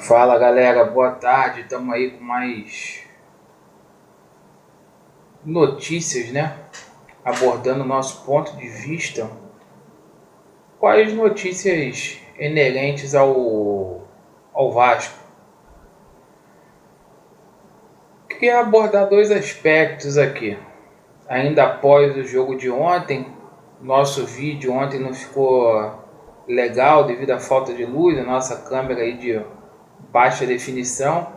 Fala galera, boa tarde. Estamos aí com mais notícias, né? Abordando o nosso ponto de vista. Quais notícias inerentes ao Vasco? Queria abordar dois aspectos aqui. Ainda após o jogo de ontem, nosso vídeo ontem não ficou legal devido à falta de luz, a nossa câmera aí de baixa definição,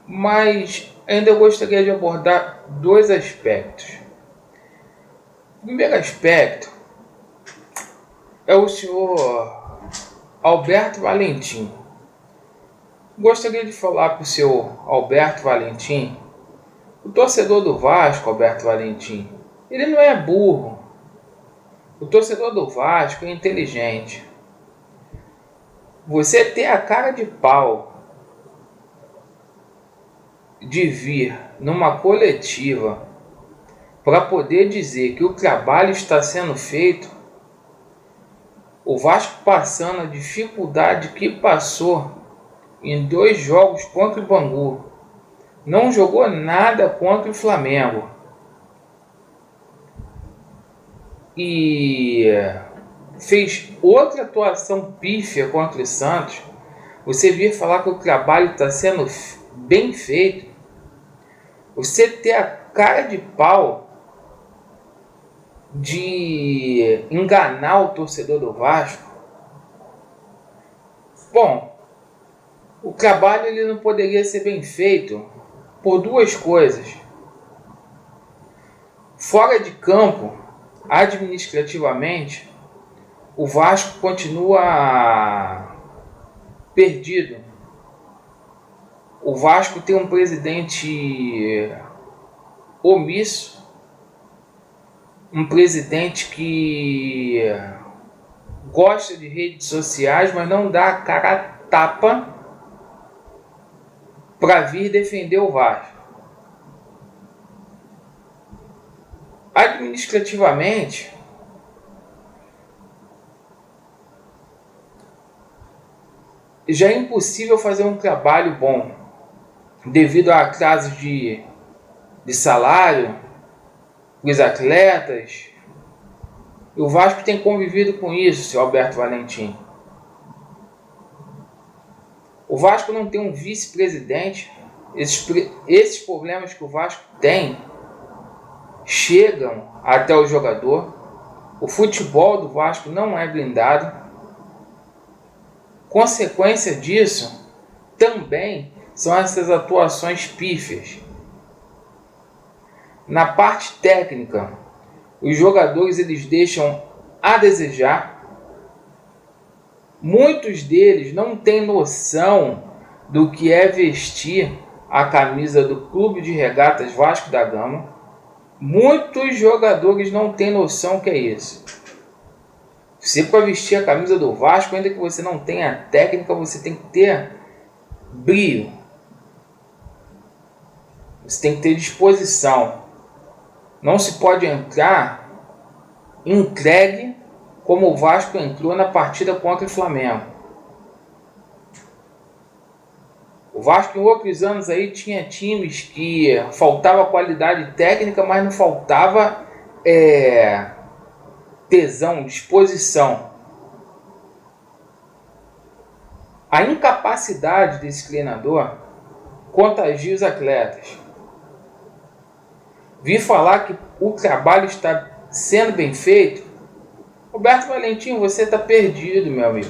mas ainda gostaria de abordar dois aspectos. O primeiro aspecto é o senhor Alberto Valentim. Gostaria de falar para o senhor Alberto Valentim, o torcedor do Vasco, Alberto Valentim, ele não é burro. O torcedor do Vasco é inteligente. Você ter a cara de pau de vir numa coletiva para poder dizer que o trabalho está sendo feito, o Vasco passando a dificuldade que passou em 2 jogos contra o Bangu, não jogou nada contra o Flamengo e fez outra atuação pífia contra o Santos. Você vir falar que o trabalho está sendo bem feito, você ter a cara de pau de enganar o torcedor do Vasco. Bom, o trabalho ele não poderia ser bem feito por duas coisas. Fora de campo, administrativamente, o Vasco continua perdido. O Vasco tem um presidente omisso, um presidente que gosta de redes sociais, mas não dá a cara a tapa para vir defender o Vasco. Administrativamente, já é impossível fazer um trabalho bom devido a atrasos de salário dos atletas. E o Vasco tem convivido com isso, seu Alberto Valentim. O Vasco não tem um vice-presidente. Esses problemas que o Vasco tem chegam até o jogador. O futebol do Vasco não é blindado. Consequência disso também são essas atuações pífias. Na parte técnica, os jogadores eles deixam a desejar. Muitos deles não têm noção do que é vestir a camisa do Clube de Regatas Vasco da Gama. Muitos jogadores não têm noção que é isso. Você, para vestir a camisa do Vasco, ainda que você não tenha técnica, você tem que ter brio. Você tem que ter disposição. Não se pode entrar entregue como o Vasco entrou na partida contra o Flamengo. O Vasco em outros anos aí tinha times que faltava qualidade técnica, mas não faltava tesão, disposição. A incapacidade desse treinador contagia os atletas. Vi falar que o trabalho está sendo bem feito. Roberto Valentim, você está perdido, meu amigo.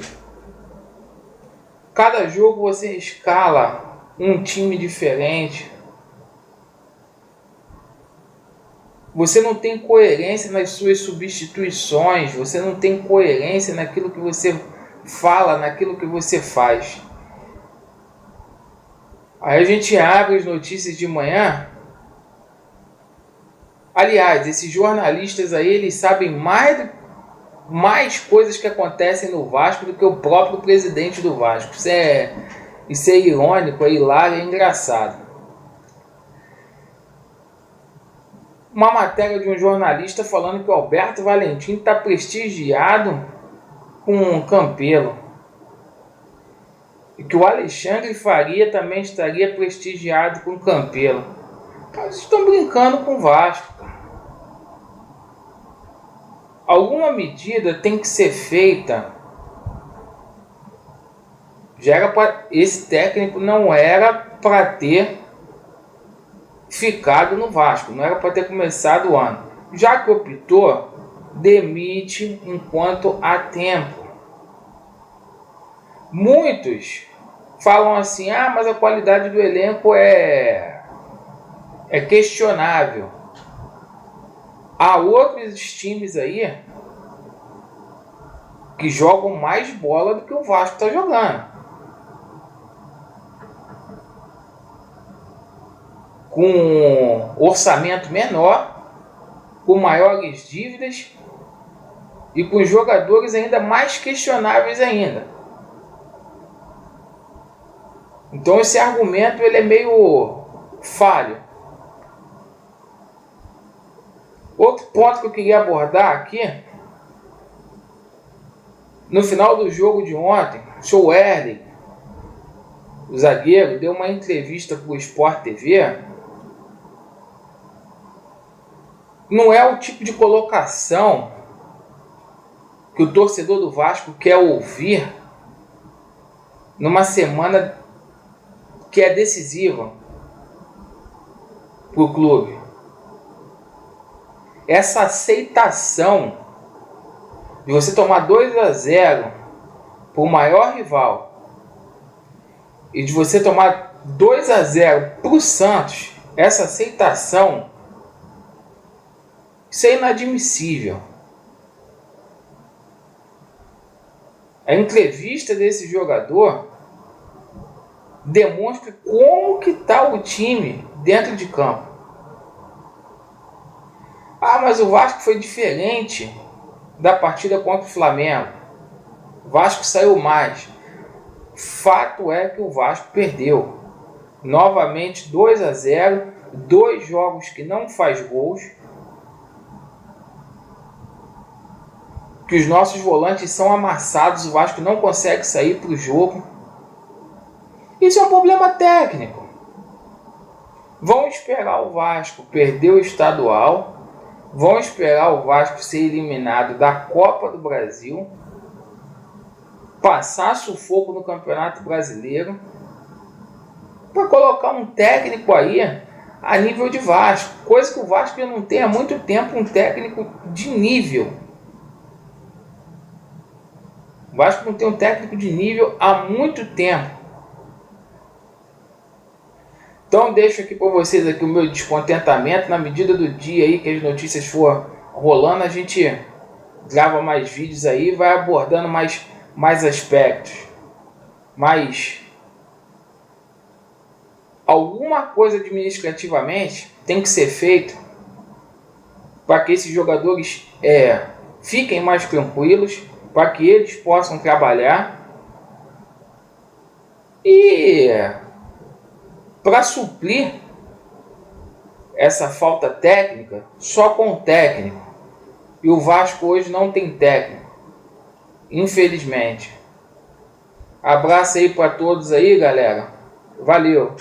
Cada jogo você escala um time diferente. Você não tem coerência nas suas substituições. Você não tem coerência naquilo que você fala, naquilo que você faz. Aí a gente abre as notícias de manhã. Aliás, esses jornalistas aí, eles sabem mais coisas que acontecem no Vasco do que o próprio presidente do Vasco. Isso é irônico, é hilário, é engraçado. Uma matéria de um jornalista falando que o Alberto Valentim está prestigiado com um Campelo. e que o Alexandre Faria também estaria prestigiado com o Campelo. Vocês estão brincando com o Vasco. Alguma medida tem que ser feita. Esse técnico não era para ter ficado no Vasco, não era para ter começado o ano. Já que optou, demite enquanto há tempo. Muitos falam assim, mas a qualidade do elenco é questionável. Há outros times aí que jogam mais bola do que o Vasco está jogando. Com orçamento menor, com maiores dívidas e com jogadores ainda mais questionáveis ainda. Então esse argumento ele é meio falho. Outro ponto que eu queria abordar aqui, no final do jogo de ontem, o seu Wesley, o zagueiro, deu uma entrevista para o Sport TV. Não é o tipo de colocação que o torcedor do Vasco quer ouvir numa semana que é decisiva para o clube. Essa aceitação de você tomar 2-0 para o maior rival e de você tomar 2-0 para o Santos, essa aceitação, isso é inadmissível. A entrevista desse jogador demonstra como que está o time dentro de campo. Mas o Vasco foi diferente da partida contra o Flamengo. O Vasco saiu mais. Fato é que o Vasco perdeu. Novamente 2-0, 2 jogos que não faz gols. Que os nossos volantes são amassados, o Vasco não consegue sair para o jogo. Isso é um problema técnico. Vão esperar o Vasco perder o estadual, vão esperar o Vasco ser eliminado da Copa do Brasil, passar sufoco no Campeonato Brasileiro, para colocar um técnico aí a nível de Vasco, coisa que o Vasco já não tem há muito tempo, um técnico de nível. O Vasco não tem um técnico de nível há muito tempo. Então deixo aqui para vocês aqui o meu descontentamento. Na medida do dia aí que as notícias for rolando, a gente grava mais vídeos aí, vai abordando mais aspectos. Mas alguma coisa administrativamente tem que ser feito para que esses jogadores fiquem mais tranquilos, para que eles possam trabalhar e para suprir essa falta técnica só com o técnico. E o Vasco hoje não tem técnico, infelizmente. Abraço aí para todos aí, galera. Valeu!